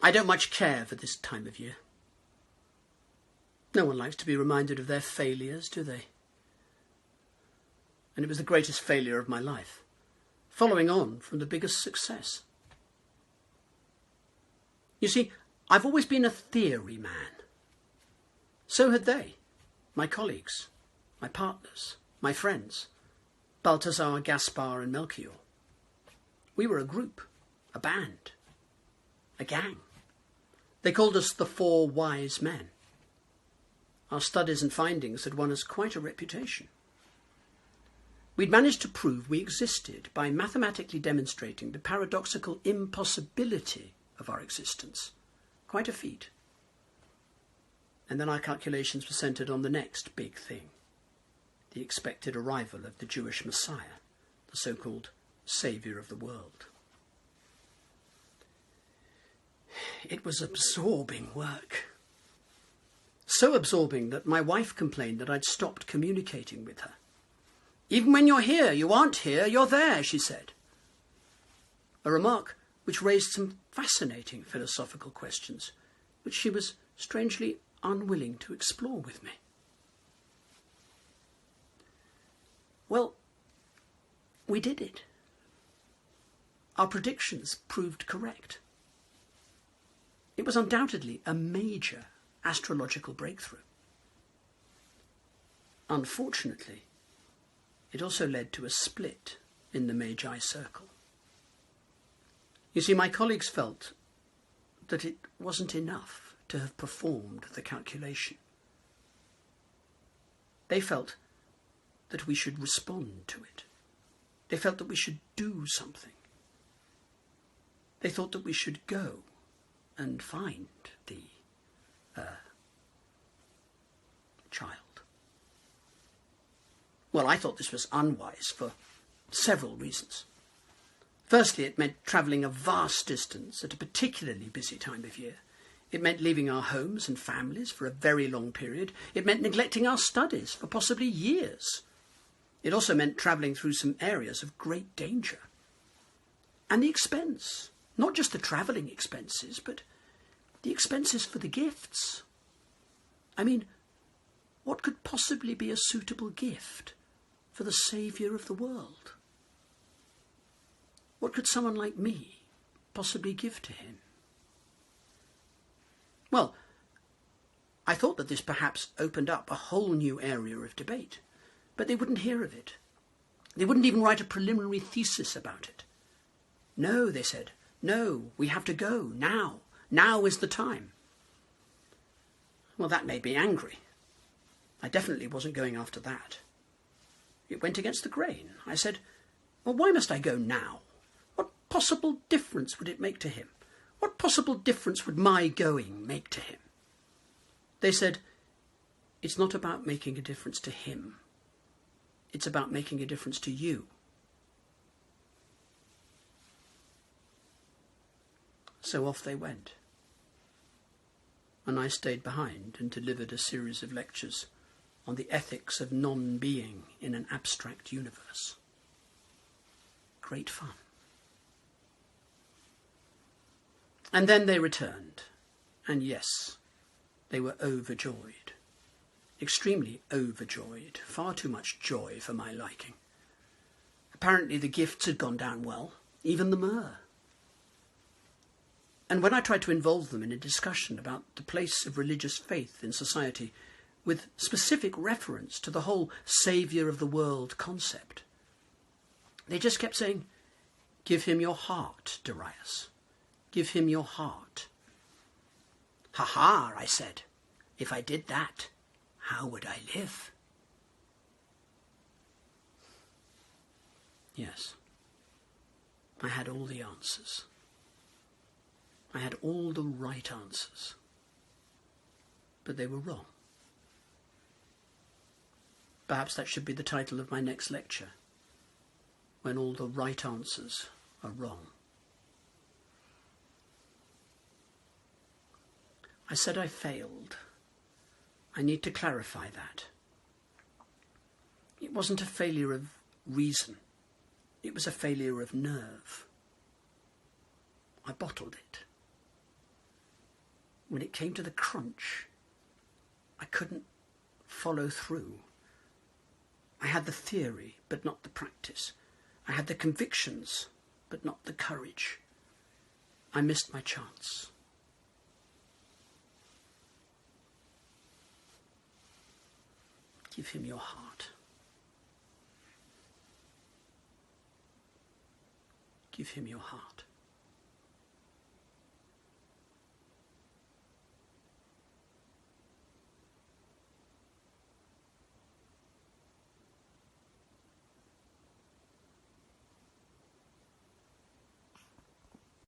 I don't much care for this time of year. No one likes to be reminded of their failures, do they? And it was the greatest failure of my life, following on from the biggest success. You see, I've always been a theory man. So had they, my colleagues, my partners, my friends, Balthazar, Gaspar and Melchior. We were a group, a band, a gang. They called us the Four Wise Men. Our studies and findings had won us quite a reputation. We'd managed to prove we existed by mathematically demonstrating the paradoxical impossibility of our existence. Quite a feat. And then our calculations were centred on the next big thing, the expected arrival of the Jewish Messiah, the so-called Saviour of the world. It was absorbing work. So absorbing that my wife complained that I'd stopped communicating with her. Even when you're here, you aren't here, you're there, she said. A remark which raised some fascinating philosophical questions, which she was strangely unwilling to explore with me. Well, we did it. Our predictions proved correct. It was undoubtedly a major astrological breakthrough. Unfortunately, it also led to a split in the Magi circle. You see, my colleagues felt that it wasn't enough to have performed the calculation. They felt that we should respond to it. They felt that we should do something. They thought that we should go and find the child. Well, I thought this was unwise for several reasons. Firstly, it meant travelling a vast distance at a particularly busy time of year. It meant leaving our homes and families for a very long period. It meant neglecting our studies for possibly years. It also meant travelling through some areas of great danger. And the expense, not just the travelling expenses, but the expenses for the gifts. I mean, what could possibly be a suitable gift for the Saviour of the world? What could someone like me possibly give to him? Well, I thought that this perhaps opened up a whole new area of debate, but they wouldn't hear of it. They wouldn't even write a preliminary thesis about it. No, they said, no, we have to go now. Now is the time. Well, that made me angry. I definitely wasn't going after that. It went against the grain. I said, well, why must I go now? What possible difference would it make to him? What possible difference would my going make to him? They said, it's not about making a difference to him. It's about making a difference to you. So off they went. And I stayed behind and delivered a series of lectures on the ethics of non-being in an abstract universe. Great fun. And then they returned, and yes, they were overjoyed. Extremely overjoyed. Far too much joy for my liking. Apparently the gifts had gone down well, even the myrrh. And when I tried to involve them in a discussion about the place of religious faith in society, with specific reference to the whole Saviour of the world concept, they just kept saying, give him your heart, Darius. Give him your heart. Ha-ha, I said. If I did that, how would I live? Yes, I had all the answers. I had all the right answers. But they were wrong. Perhaps that should be the title of my next lecture. When all the right answers are wrong. I said I failed. I need to clarify that. It wasn't a failure of reason. It was a failure of nerve. I bottled it. when it came to the crunch, I couldn't follow through. I had the theory, but not the practice. I had the convictions, but not the courage. I missed my chance. Give him your heart. Give him your heart.